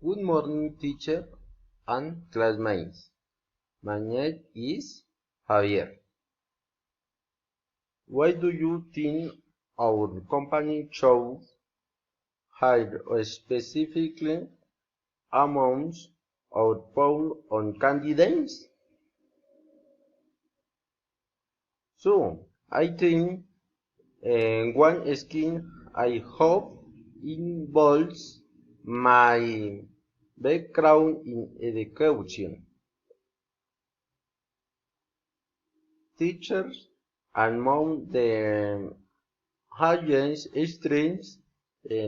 Good morning, teacher and classmates. My name is Javier. Why do you think our company chose hire specifically amounts our pool on candidates? So, I think one scheme I hope involves my background in education. Teachers among the highest strengths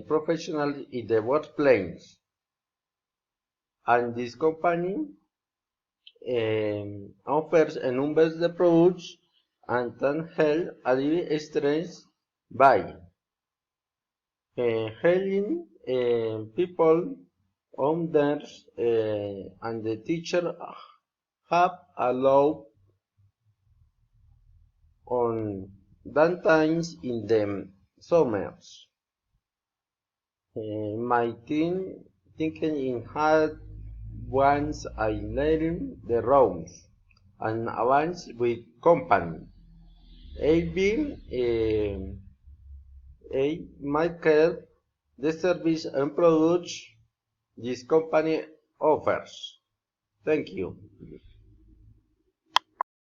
professionals in the workplace, and this company offers a number of products and can help alleviate stress by helping people, owners, and the teacher have a lot on downtimes in the summers. My thinking in hard once I learn the roles and advance with company. I might care the service and products this company offers. Thank you.